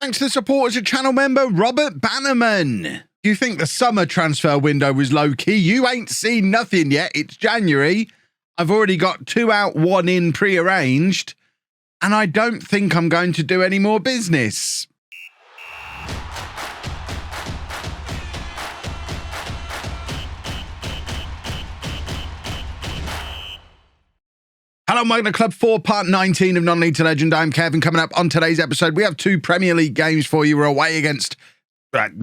Thanks to the supporters of channel member Robert Bannerman. You think the summer transfer window was low-key? You ain't seen nothing yet. It's January. I've already got 2 out, 1 in pre-arranged. And I don't think I'm going to do any more business. Hello, welcome to Club 4, part 19 of Non-League to Legend. I'm Kevin. Coming up on today's episode, we have 2 Premier League games for you. We're away against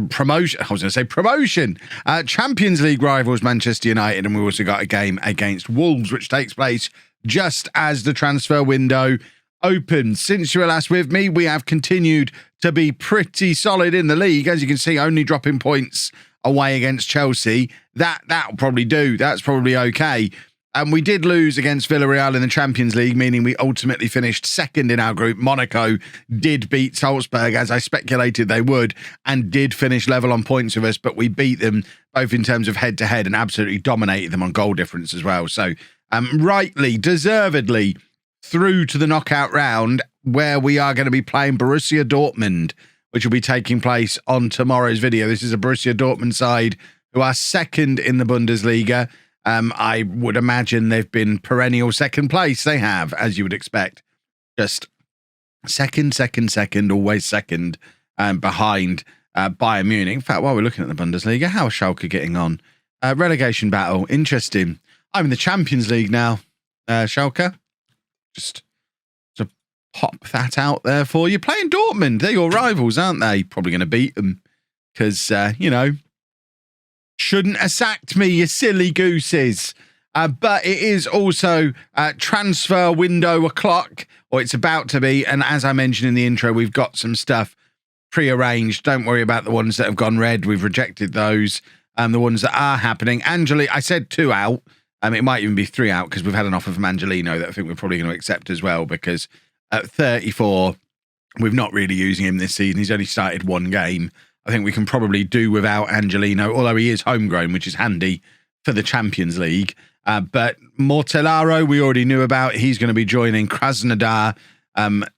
promotion. I was going to say promotion. Champions League rivals Manchester United, and we also got a game against Wolves, which takes place just as the transfer window opens. Since you were last with me, we have continued to be pretty solid in the league. As you can see, only dropping points away against Chelsea. That'll probably do. That's probably okay. And we did lose against Villarreal in the Champions League, meaning we ultimately finished second in our group. Monaco did beat Salzburg, as I speculated they would, and did finish level on points with us, but we beat them both in terms of head-to-head and absolutely dominated them on goal difference as well. So, rightly, deservedly, through to the knockout round, where we are going to be playing Borussia Dortmund, which will be taking place on tomorrow's video. This is a Borussia Dortmund side who are second in the Bundesliga. I would imagine they've been perennial second place. They have, as you would expect. Just second, always second, behind Bayern Munich. In fact, while we're looking at the Bundesliga, how is Schalke getting on? Relegation battle, interesting. I'm in the Champions League now, Schalke. Just to pop that out there for you. Playing Dortmund, they're your rivals, aren't they? Probably going to beat them because, you know, shouldn't have sacked me, you silly gooses. But it is also transfer window o'clock, or it's about to be. And as I mentioned in the intro, we've got some stuff pre-arranged. Don't worry about the ones that have gone red. We've rejected those. The ones that are happening. I said 2 out. It might even be 3 out because we've had an offer from Angelino that I think we're probably going to accept as well, because at 34, we've not really using him this season. He's only started 1 game. I think we can probably do without Angelino, although he is homegrown, which is handy for the Champions League. But Mortellaro, we already knew about. He's going to be joining Krasnodar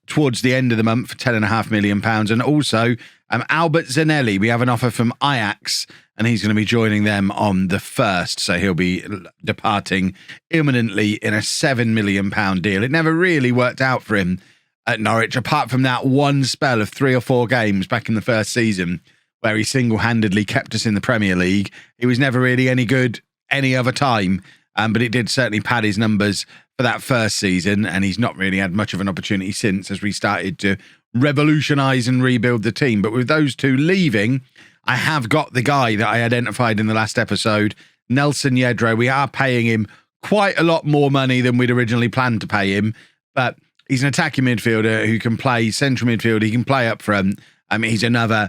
towards the end of the month for £10.5 million. And also Albert Zanelli, we have an offer from Ajax, and he's going to be joining them on the 1st. So he'll be departing imminently in a £7 million deal. It never really worked out for him at Norwich, apart from that one spell of 3 or 4 games back in the first season where he single-handedly kept us in the Premier League. He was never really any good any other time, but it did certainly pad his numbers for that first season, and he's not really had much of an opportunity since, as we started to revolutionise and rebuild the team. But with those 2 leaving, I have got the guy that I identified in the last episode, Nelson Yedro. We are paying him quite a lot more money than we'd originally planned to pay him, but he's an attacking midfielder who can play central midfield. He can play up front. He's another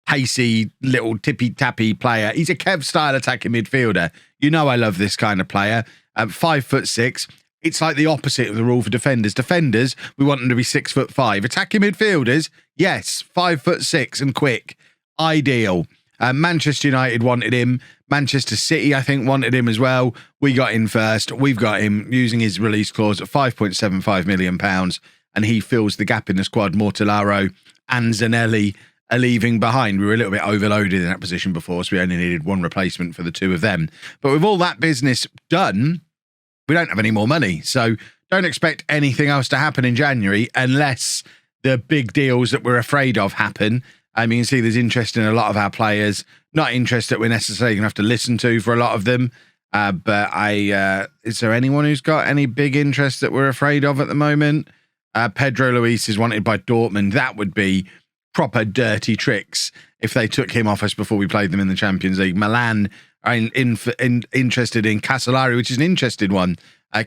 pacey little tippy-tappy player. He's a Kev-style attacking midfielder. You know I love this kind of player. 5'6". It's like the opposite of the rule for defenders. Defenders, we want them to be 6'5". Attacking midfielders, yes, 5'6" and quick. Ideal. Manchester United wanted him. Manchester City, I think, wanted him as well. We got in first. We've got him using his release clause at £5.75 million, and he fills the gap in the squad. Mortellaro and Zanelli are leaving behind. We were a little bit overloaded in that position before, so we only needed 1 replacement for the 2 of them. But with all that business done, we don't have any more money. So don't expect anything else to happen in January unless the big deals that we're afraid of happen. You can see there's interest in a lot of our players. Not interest that we're necessarily going to have to listen to for a lot of them. But is there anyone who's got any big interest that we're afraid of at the moment? Pedro Luis is wanted by Dortmund. That would be proper dirty tricks if they took him off us before we played them in the Champions League. Milan are interested in Casolari, which is an interesting one.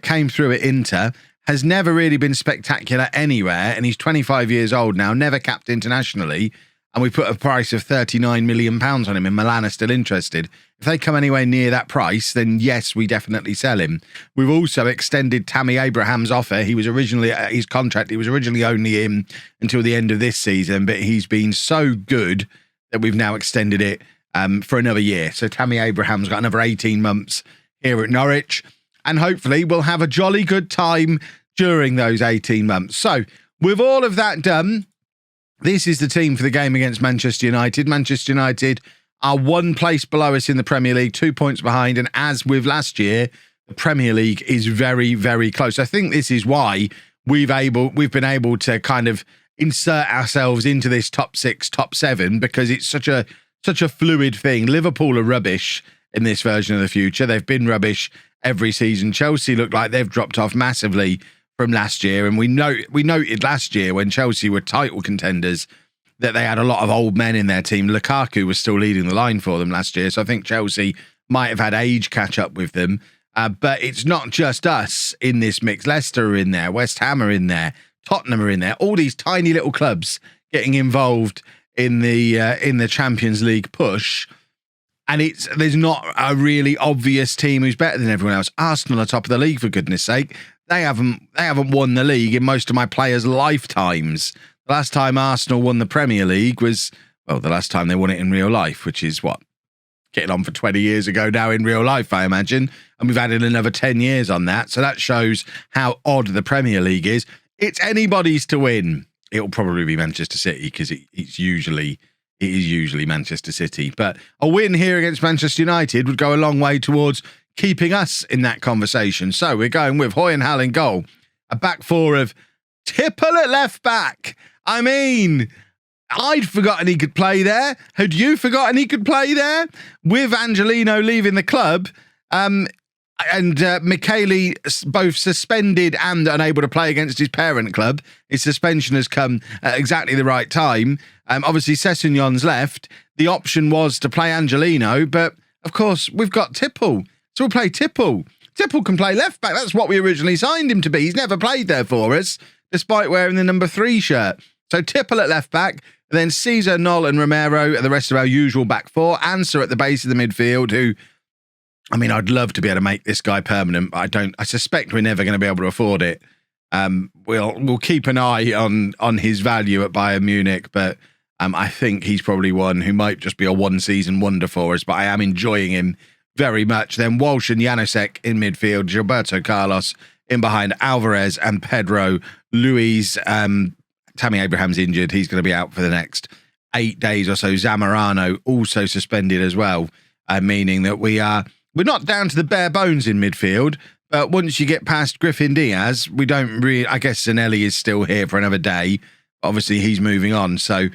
Came through at Inter, has never really been spectacular anywhere, and he's 25 years old now, never capped internationally, and we put a price of £39 million on him, and Milan are still interested. If they come anywhere near that price, then yes, we definitely sell him. We've also extended Tammy Abraham's offer. He was originally, his contract, he was originally only in until the end of this season, but he's been so good that we've now extended it for another year. So Tammy Abraham's got another 18 months here at Norwich, and hopefully we'll have a jolly good time during those 18 months. So with all of that done, This is the team for the game against Manchester United. Manchester United are 1 place below us in the Premier League, 2 points behind. And as with last year, the Premier League is very, very close. I think this is why we've been able to kind of insert ourselves into this top 6, top 7, because it's such a fluid thing. Liverpool are rubbish in this version of the future. They've been rubbish every season. Chelsea look like they've dropped off massively from last year, and we noted last year when Chelsea were title contenders that they had a lot of old men in their team. Lukaku was still leading the line for them last year, so I think Chelsea might have had age catch up with them. But it's not just us in this mix. Leicester are in there, West Ham are in there, Tottenham are in there. All these tiny little clubs getting involved in the Champions League push. And there's not a really obvious team who's better than everyone else. Arsenal are top of the league, for goodness sake. They haven't won the league in most of my players' lifetimes. The last time Arsenal won the Premier League was, well, the last time they won it in real life, which is what? Getting on for 20 years ago now in real life, I imagine. And we've added another 10 years on that. So that shows how odd the Premier League is. It's anybody's to win. It'll probably be Manchester City because it is usually Manchester City. But a win here against Manchester United would go a long way towards keeping us in that conversation. So we're going with Hoyenhal in goal. A back four of Tipple at left back. I mean, I'd forgotten he could play there. Had you forgotten he could play there? With Angelino leaving the club, and Michele both suspended and unable to play against his parent club. His suspension has come at exactly the right time. Obviously, Sessegnon's left. The option was to play Angelino, but of course, we've got Tipple. So we'll play Tipple. Tipple can play left back. That's what we originally signed him to be. He's never played there for us, despite wearing the number 3 shirt. So Tipple at left back, and then Caesar, Knoll and Romero are the rest of our usual back four. Answer at the base of the midfield, who, I mean, I'd love to be able to make this guy permanent, but I suspect we're never going to be able to afford it. We'll keep an eye on his value at Bayern Munich, but I think he's probably one who might just be a one-season wonder for us, but I am enjoying him very much. Then Walsh and Janusek in midfield, Gilberto Carlos in behind, Alvarez and Pedro. Luis, Tammy Abraham's injured. He's going to be out for the next 8 days or so. Zamorano also suspended as well, meaning that we're not down to the bare bones in midfield, but once you get past Griffin Diaz, we don't really, I guess Zanelli is still here for another day. Obviously, he's moving on. So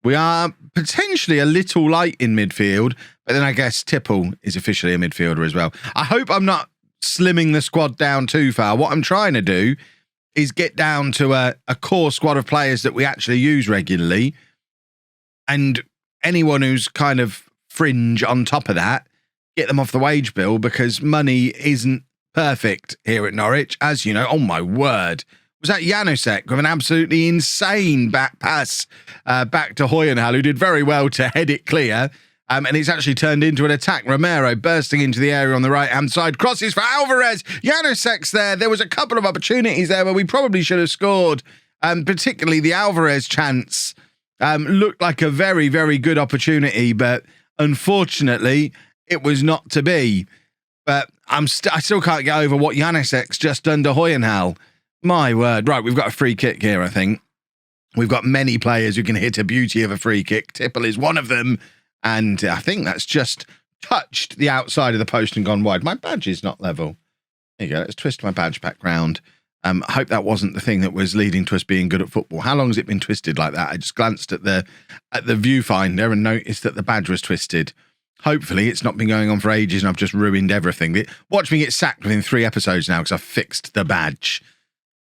we are potentially a little light in midfield, but then I guess Tipple is officially a midfielder as well. I hope I'm not slimming the squad down too far. What I'm trying to do is get down to a core squad of players that we actually use regularly, and anyone who's kind of fringe on top of that, get them off the wage bill, because money isn't perfect here at Norwich, as you know. Oh my word. Was that Janusek with an absolutely insane back pass back to Hoyenhal, who did very well to head it clear. And it's actually turned into an attack. Romero bursting into the area on the right-hand side. Crosses for Alvarez. Janusek's there. There was a couple of opportunities there where we probably should have scored. Particularly the Alvarez chance looked like a very, very good opportunity, but unfortunately, it was not to be. But I still can't get over what Janusek's just done to Hoyenhal. My word. Right, we've got a free kick here, I think. We've got many players who can hit a beauty of a free kick. Tipple is one of them. And I think that's just touched the outside of the post and gone wide. My badge is not level. There you go. Let's twist my badge back round. I hope that wasn't the thing that was leading to us being good at football. How long has it been twisted like that? I just glanced at the viewfinder and noticed that the badge was twisted. Hopefully it's not been going on for ages and I've just ruined everything. Watch me get sacked within 3 episodes now because I've fixed the badge.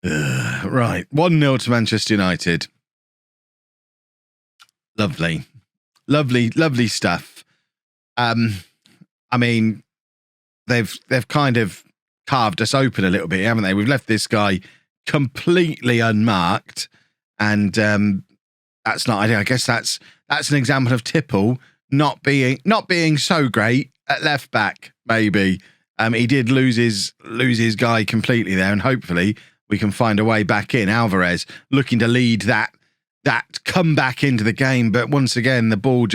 Right. 1-0 to Manchester United. Lovely. Lovely, lovely stuff. I mean, they've kind of carved us open a little bit, haven't they? We've left this guy completely unmarked, and that's not ideal. I guess that's an example of Tipple not being so great at left back. Maybe he did lose his guy completely there, and hopefully we can find a way back in. Alvarez looking to lead that comeback into the game, but once again the ball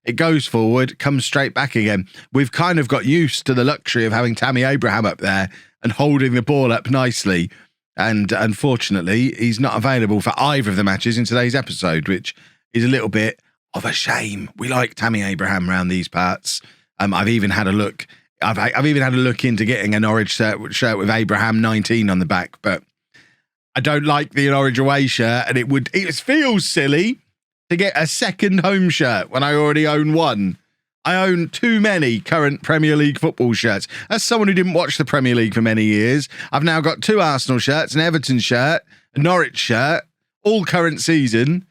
it goes forward, comes straight back again. We've kind of got used to the luxury of having Tammy Abraham up there and holding the ball up nicely. And unfortunately, he's not available for either of the matches in today's episode, which is a little bit of a shame. We like Tammy Abraham around these parts. I've even had a look. I've even had a look into getting a Norwich shirt with Abraham 19 on the back, but I don't like the Norwich away shirt, and it feels silly to get a second home shirt when I already own one. I own too many current Premier League football shirts. As someone who didn't watch the Premier League for many years, I've now got 2 Arsenal shirts, an Everton shirt, a Norwich shirt, all current season.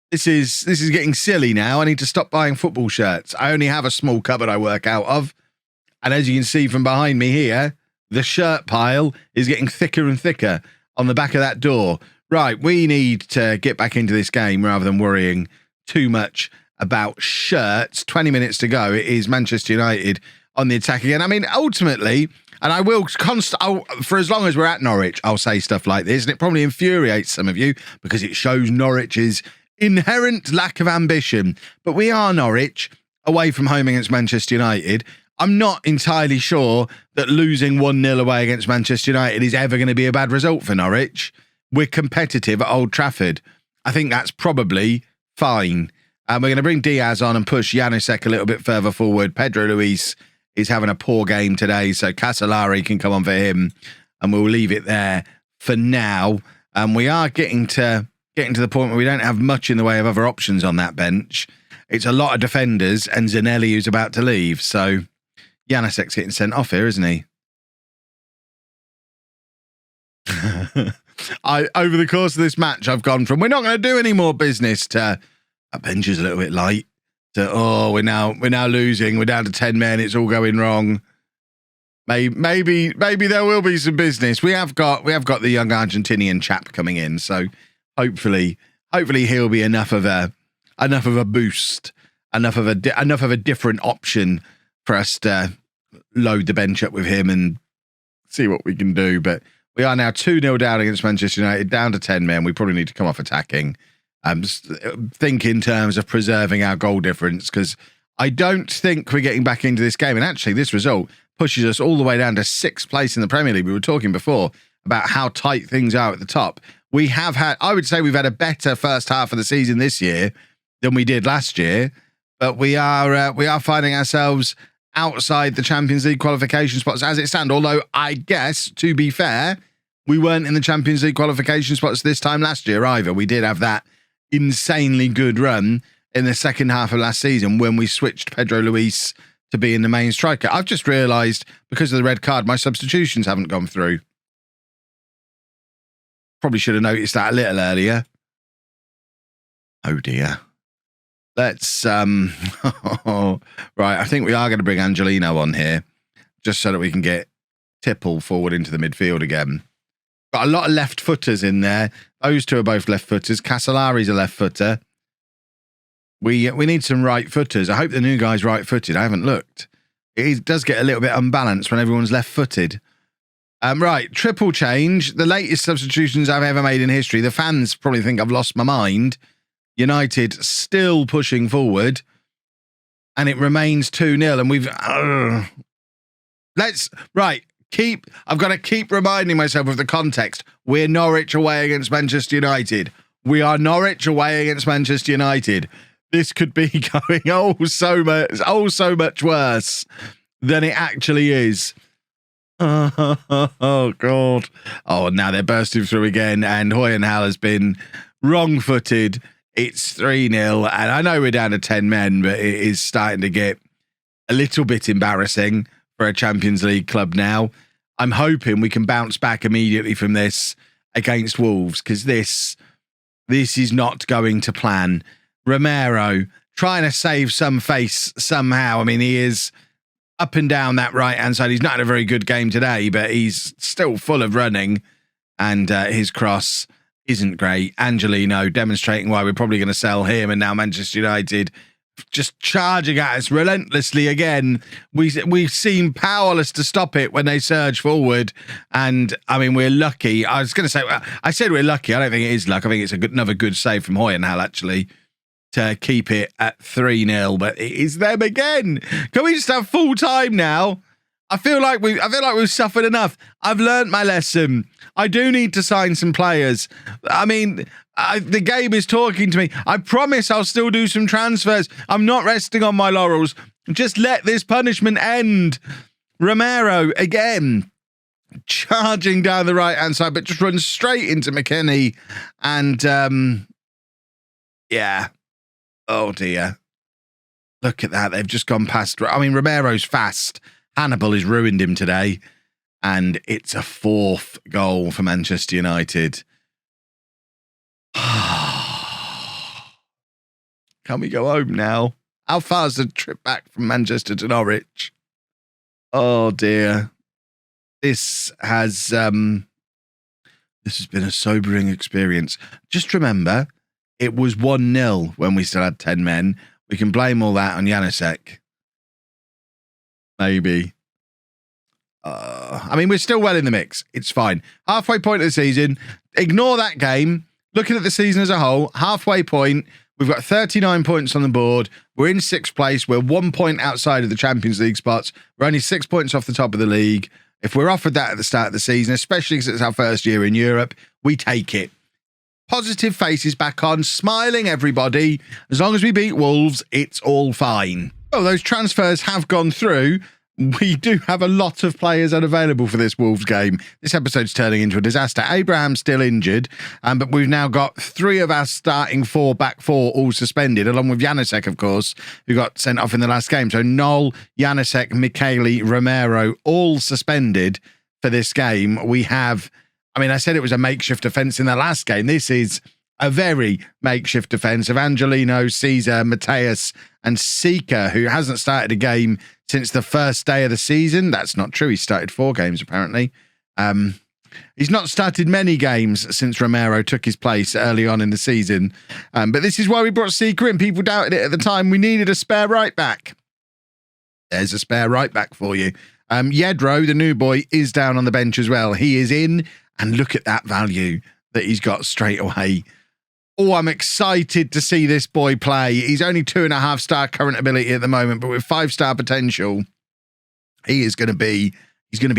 This is getting silly now. I need to stop buying football shirts. I only have a small cupboard I work out of. And as you can see from behind me here, the shirt pile is getting thicker and thicker on the back of that door. Right, we need to get back into this game rather than worrying too much about shirts. 20 minutes to go. It is Manchester United on the attack again. I mean, ultimately, and I will for as long as we're at Norwich, I'll say stuff like this, and it probably infuriates some of you because it shows Norwich's inherent lack of ambition. But we are Norwich, away from home against Manchester United. I'm not entirely sure that losing 1-0 away against Manchester United is ever going to be a bad result for Norwich. We're competitive at Old Trafford. I think that's probably fine. We're going to bring Diaz on and push Janusek a little bit further forward. Pedro Luis is having a poor game today, so Casolari can come on for him, and we'll leave it there for now. We are getting to the point where we don't have much in the way of other options on that bench. It's a lot of defenders and Zanelli who's about to leave, so Janusek's getting sent off here, isn't he? Over the course of this match, I've gone from we're not going to do any more business to our bench is a little bit light to we're now losing. We're down to 10 men. It's all going wrong. Maybe there will be some business. We have got the young Argentinian chap coming in, so hopefully he'll be enough of a boost, enough of a different option for us to load the bench up with him and see what we can do. But we are now 2-0 down against Manchester United, down to 10 men. We probably need to come off attacking. Just think in terms of preserving our goal difference, because I don't think we're getting back into this game. And actually, this result pushes us all the way down to 6th place in the Premier League. We were talking before about how tight things are at the top. I would say we've had a better first half of the season this year than we did last year, but we are finding ourselves outside the Champions League qualification spots as it stands. Although I guess, to be fair, we weren't in the Champions League qualification spots this time last year either. We did have that insanely good run in the second half of last season when we switched Pedro Luis to being the main striker. I've just realised, because of the red card, my substitutions haven't gone through. Probably should have noticed that a little earlier. Oh dear. Let's right, I think we are going to bring Angelino on here just so that we can get Tipple forward into the midfield again. Got a lot of left footers in there. Those two are both left footers. Casolari's a left footer. We need some right footers. I hope the new guy's right footed. I haven't looked. It does get a little bit unbalanced when everyone's left footed. Right, triple change. The latest substitutions I've ever made in history. The fans probably think I've lost my mind. United still pushing forward, and it remains 2-0. And we've I've got to keep reminding myself of the context. We're Norwich away against Manchester United. We are Norwich away against Manchester United. This could be going so much worse than it actually is. Oh God. Oh, now they're bursting through again, and Hoyenhal has been wrong-footed. It's 3-0, and I know we're down to 10 men, but it is starting to get a little bit embarrassing for a Champions League club now. I'm hoping we can bounce back immediately from this against Wolves, because this is not going to plan. Romero trying to save some face somehow. I mean, he is up and down that right-hand side. He's not had a very good game today, but he's still full of running, and his cross isn't great. Angelino demonstrating why we're probably going to sell him, and now Manchester United just charging at us relentlessly again. We seem powerless to stop it when they surge forward, and I mean, we're lucky. I was going to say, I said we're lucky. I don't think it is luck. I think it's another good save from Hoyenhal, actually, to keep it at 3-0, but it is them again. Can we just have full time now? I feel like we've suffered enough. I've learnt my lesson. I do need to sign some players. I mean, the game is talking to me. I promise I'll still do some transfers. I'm not resting on my laurels. Just let this punishment end. Romero again, charging down the right-hand side, but just runs straight into McKinney. And, yeah. Oh, dear. Look at that. They've just gone past. I mean, Romero's fast. Hannibal has ruined him today. And it's a 4th goal for Manchester United. Can we go home now? How far's the trip back from Manchester to Norwich? Oh, dear. This has been a sobering experience. Just remember, it was 1-0 when we still had 10 men. We can blame all that on Janusek. Maybe. I mean, we're still well in the mix. It's fine. Halfway point of the season. Ignore that game. Looking at the season as a whole, halfway point. We've got 39 points on the board. We're in 6th place. We're 1 point outside of the Champions League spots. We're only 6 points off the top of the league. If we're offered that at the start of the season, especially because it's our first year in Europe, we take it. Positive faces back on, smiling everybody. As long as we beat Wolves, it's all fine. Oh, those transfers have gone through. We do have a lot of players unavailable for this Wolves game. This episode's turning into a disaster. Abraham's still injured, but we've now got 3 of our starting back four all suspended, along with Janusek, of course, who got sent off in the last game. So Noel, Janusek, Michele, Romero, all suspended for this game. We have, I mean, I said it was a makeshift defence in the last game. This is a very makeshift defence of Angelino, Caesar, Mateus, and Sika, who hasn't started a game since the first day of the season. That's not true. He started 4 games, apparently. He's not started many games since Romero took his place early on in the season. But this is why we brought Sika in. People doubted it at the time. We needed a spare right back. There's a spare right back for you. Yedro, the new boy, is down on the bench as well. He is in, and look at that value that he's got straight away. Oh, I'm excited to see this boy play. He's only 2.5-star current ability at the moment, but with 5-star potential, he's going to be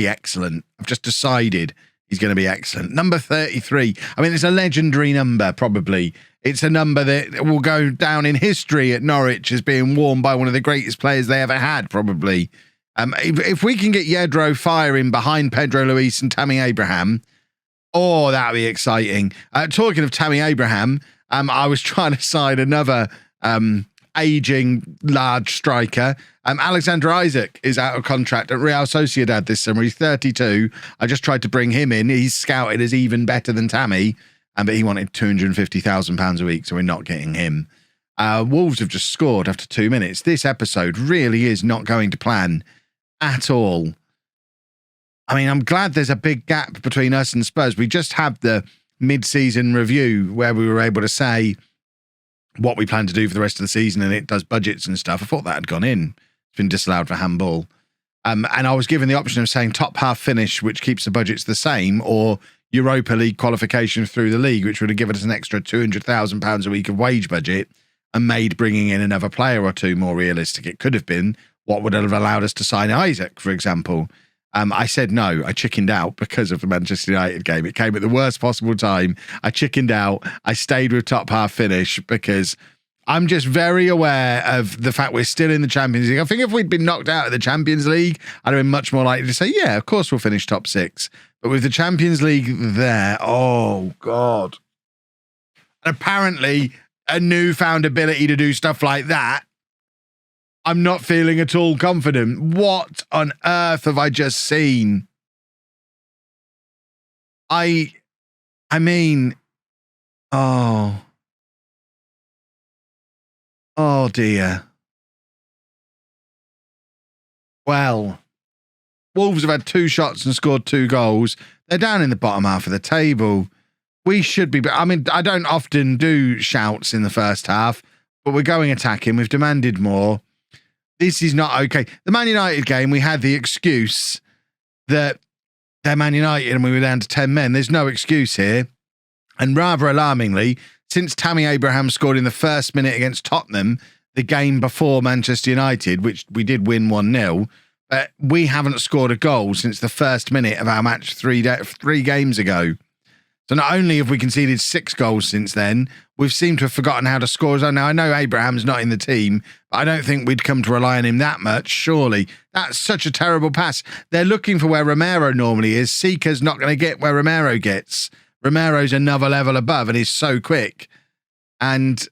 excellent. I've just decided he's going to be excellent. Number 33. I mean, it's a legendary number, probably. It's a number that will go down in history at Norwich as being worn by one of the greatest players they ever had, probably. If we can get Yedro firing behind Pedro Luis and Tammy Abraham, oh, that'd be exciting. Talking of Tammy Abraham, I was trying to sign another aging large striker. Alexander Isaac is out of contract at Real Sociedad this summer. He's 32. I just tried to bring him in. He's scouted as even better than Tammy, but he wanted £250,000 a week, so we're not getting him. Wolves have just scored after 2 minutes. This episode really is not going to plan at all. I mean, I'm glad there's a big gap between us and Spurs. We just had the mid-season review where we were able to say what we plan to do for the rest of the season, and it does budgets and stuff. I thought that had gone in. It's been disallowed for handball. And I was given the option of saying top half finish, which keeps the budgets the same, or Europa League qualification through the league, which would have given us an extra £200,000 a week of wage budget and made bringing in another player or two more realistic. It could have been what would have allowed us to sign Isaac, for example. I said no. I chickened out because of the Manchester United game. It came at the worst possible time. I chickened out. I stayed with top half finish because I'm just very aware of the fact we're still in the Champions League. I think if we'd been knocked out of the Champions League, I'd have been much more likely to say, yeah, of course we'll finish top 6. But with the Champions League there, oh, God. And apparently a newfound ability to do stuff like that, I'm not feeling at all confident. What on earth have I just seen? I mean, oh dear. Well, Wolves have had 2 shots and scored 2 goals. They're down in the bottom half of the table. We should be, I mean, I don't often do shouts in the first half, but we're going attacking. We've demanded more. This is not okay. The Man United game, we had the excuse that they're Man United and we were down to 10 men. There's no excuse here. And rather alarmingly, since Tammy Abraham scored in the first minute against Tottenham, the game before Manchester United, which we did win 1-0, but we haven't scored a goal since the first minute of our match 3 games ago. So not only have we conceded 6 goals since then, we've seemed to have forgotten how to score. Now, I know Abraham's not in the team, but I don't think we'd come to rely on him that much, surely. That's such a terrible pass. They're looking for where Romero normally is. Seeker's not going to get where Romero gets. Romero's another level above and he's so quick. And,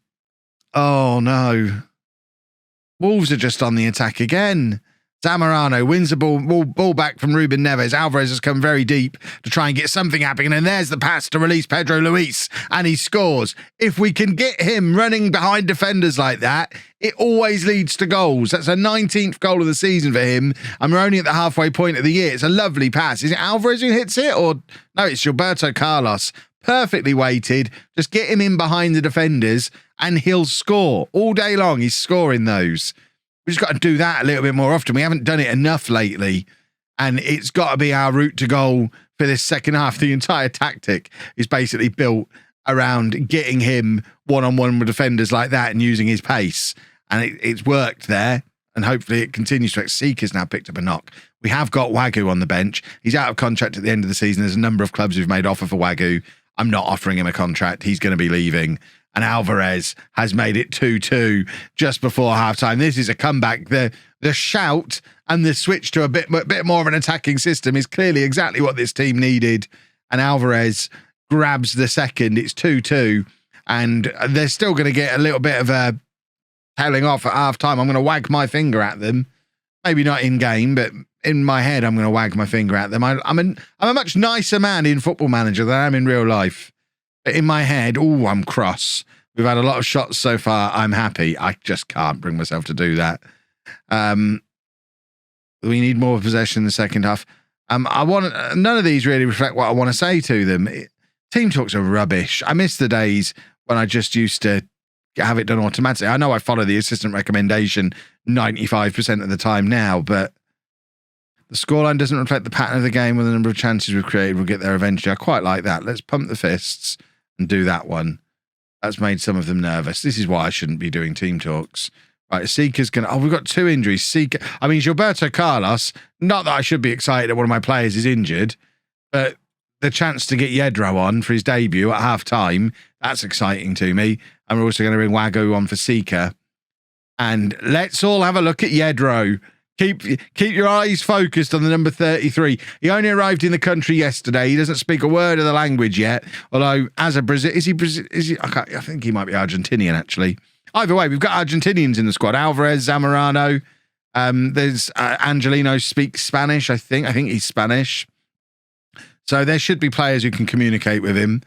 oh no. Wolves are just on the attack again. Zamorano wins the ball back from Ruben Neves. Alvarez has come very deep to try and get something happening. And there's the pass to release Pedro Luis. And he scores. If we can get him running behind defenders like that, it always leads to goals. That's a 19th goal of the season for him. And we're only at the halfway point of the year. It's a lovely pass. Is it Alvarez who hits it? Or no, it's Gilberto Carlos. Perfectly weighted. Just get him in behind the defenders and he'll score. All day long, he's scoring those. We've just got to do that a little bit more often. We haven't done it enough lately. And it's got to be our route to goal for this second half. The entire tactic is basically built around getting him one-on-one with defenders like that and using his pace. And it's worked there. And hopefully it continues to. Seeker's now picked up a knock. We have got Wagyu on the bench. He's out of contract at the end of the season. There's a number of clubs who've made offer for Wagyu. I'm not offering him a contract. He's going to be leaving. And Alvarez has made it 2-2 just before halftime. This is a comeback. The shout and the switch to a bit more of an attacking system is clearly exactly what this team needed. And Alvarez grabs the second. It's 2-2. And they're still going to get a little bit of a tailing off at halftime. I'm going to wag my finger at them. Maybe not in game, but in my head, I'm going to wag my finger at them. I'm a much nicer man in Football Manager than I am in real life. In my head, I'm cross. We've had a lot of shots so far. I'm happy. I just can't bring myself to do that. We need more possession in the second half. None of these really reflect what I want to say to them. Team talks are rubbish. I miss the days when I just used to have it done automatically. I know I follow the assistant recommendation 95% of the time now, but the scoreline doesn't reflect the pattern of the game. With the number of chances we've created, we'll get there eventually. I quite like that. Let's pump the fists and do that one. That's made some of them nervous. This is why I shouldn't be doing team talks. Right, Seeker's going to... Oh, we've got 2 injuries. Seeker... I mean, Gilberto Carlos, not that I should be excited that one of my players is injured, but the chance to get Yedro on for his debut at half-time, that's exciting to me. And we're also going to bring Wagyu on for Seeker. And let's all have a look at Yedro. Keep your eyes focused on the number 33. He only arrived in the country yesterday. He doesn't speak a word of the language yet. Although, as a Brazil, is he? I think he might be Argentinian actually. Either way, we've got Argentinians in the squad. Alvarez, Zamorano. There's Angelino speaks Spanish. I think he's Spanish. So there should be players who can communicate with him.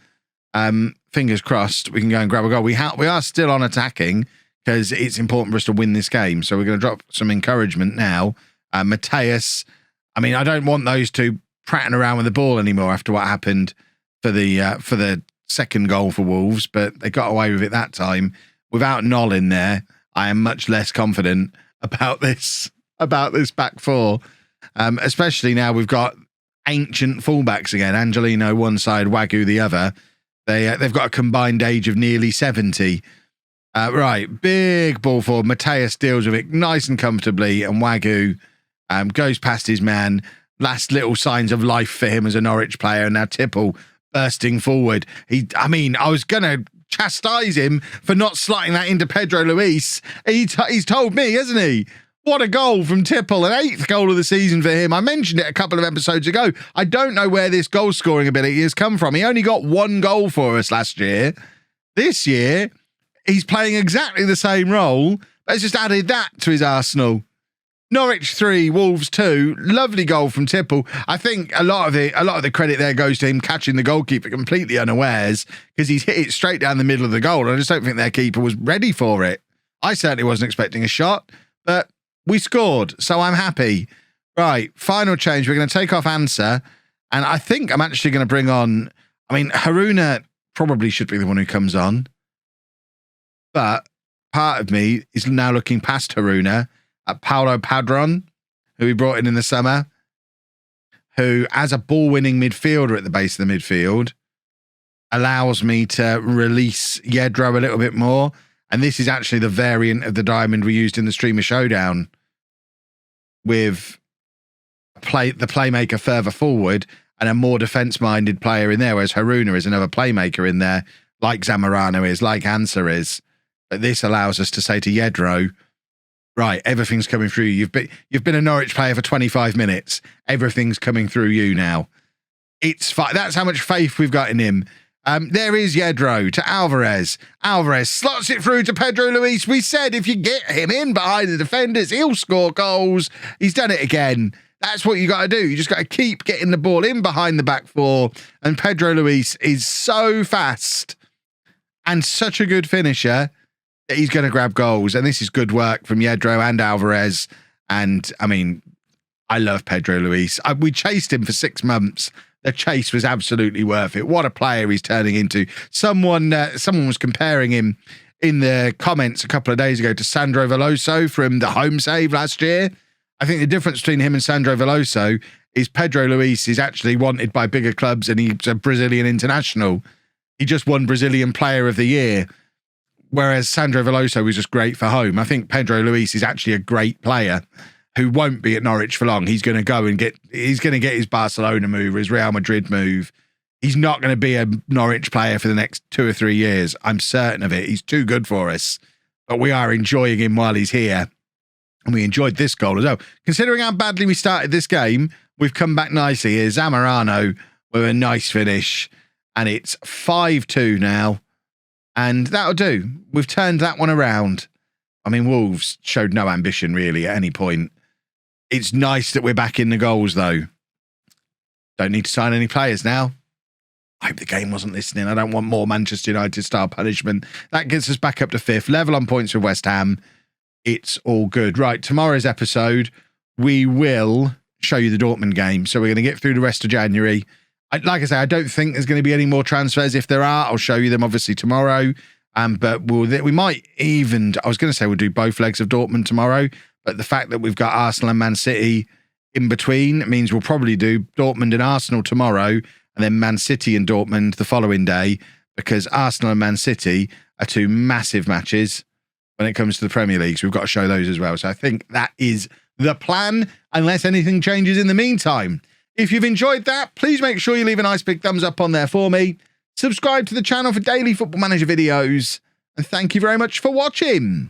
Fingers crossed, we can go and grab a goal. We are still on attacking, because it's important for us to win this game. So we're going to drop some encouragement now. Mateus, I mean, I don't want those two prattling around with the ball anymore after what happened for the second goal for Wolves, but they got away with it that time. Without Noll in there, I am much less confident about this back four, especially now we've got ancient fullbacks again. Angelino one side, Wagyu the other. They've got a combined age of nearly 70. Right, big ball forward. Mateus deals with it nice and comfortably, and Wagyu goes past his man. Last little signs of life for him as a Norwich player, and now Tipple bursting forward. I was going to chastise him for not slotting that into Pedro Luis. He's told me, hasn't he? What a goal from Tipple, an 8th goal of the season for him. I mentioned it a couple of episodes ago. I don't know where this goal-scoring ability has come from. He only got 1 goal for us last year. This year, he's playing exactly the same role, but he's just added that to his arsenal. Norwich 3, Wolves 2. Lovely goal from Tipple. I think a lot of the credit there goes to him catching the goalkeeper completely unawares, because he's hit it straight down the middle of the goal, and I just don't think their keeper was ready for it. I certainly wasn't expecting a shot, but we scored, so I'm happy. Right, final change. We're going to take off Answer, and I think I'm actually going to bring on... I mean, Haruna probably should be the one who comes on, but part of me is now looking past Haruna at Paulo Padron, who we brought in the summer, who, as a ball-winning midfielder at the base of the midfield, allows me to release Yedro a little bit more. And this is actually the variant of the diamond we used in the Streamer Showdown with the playmaker further forward and a more defence-minded player in there, whereas Haruna is another playmaker in there, like Zamorano is, like Ansa is. But this allows us to say to Yedro, right, everything's coming through. You've been a Norwich player for 25 minutes. Everything's coming through you now. That's how much faith we've got in him. There is Yedro to Alvarez. Alvarez slots it through to Pedro Luis. We said if you get him in behind the defenders, he'll score goals. He's done it again. That's what you got to do. You just got to keep getting the ball in behind the back four. And Pedro Luis is so fast and such a good finisher that he's going to grab goals. And this is good work from Yedro and Alvarez. And, I mean, I love Pedro Luis. We chased him for 6 months. The chase was absolutely worth it. What a player he's turning into. Someone was comparing him in the comments a couple of days ago to Sandro Veloso from the home save last year. I think the difference between him and Sandro Veloso is Pedro Luis is actually wanted by bigger clubs and he's a Brazilian international. He just won Brazilian Player of the Year, whereas Sandro Veloso was just great for home. I think Pedro Luis is actually a great player who won't be at Norwich for long. He's going to go and get his Barcelona move or his Real Madrid move. He's not going to be a Norwich player for the next 2 or 3 years. I'm certain of it. He's too good for us, but we are enjoying him while he's here. And we enjoyed this goal as well. Considering how badly we started this game, we've come back nicely here. Zamorano with a nice finish. And it's 5-2 now. And that'll do. We've turned that one around. I mean, Wolves showed no ambition really at any point. It's nice that we're back in the goals, though. Don't need to sign any players now. I hope the game wasn't listening. I don't want more Manchester United style punishment. That gets us back up to 5th. Level on points with West Ham. It's all good. Right, tomorrow's episode, we will show you the Dortmund game. So we're going to get through the rest of January. Like I say, I don't think there's going to be any more transfers. If there are, I'll show you them obviously tomorrow. But we might even, I was going to say we'll do both legs of Dortmund tomorrow. But the fact that we've got Arsenal and Man City in between means we'll probably do Dortmund and Arsenal tomorrow and then Man City and Dortmund the following day, because Arsenal and Man City are 2 massive matches when it comes to the Premier League. So we've got to show those as well. So I think that is the plan, unless anything changes in the meantime. If you've enjoyed that, please make sure you leave a nice big thumbs up on there for me. Subscribe to the channel for daily Football Manager videos. And thank you very much for watching.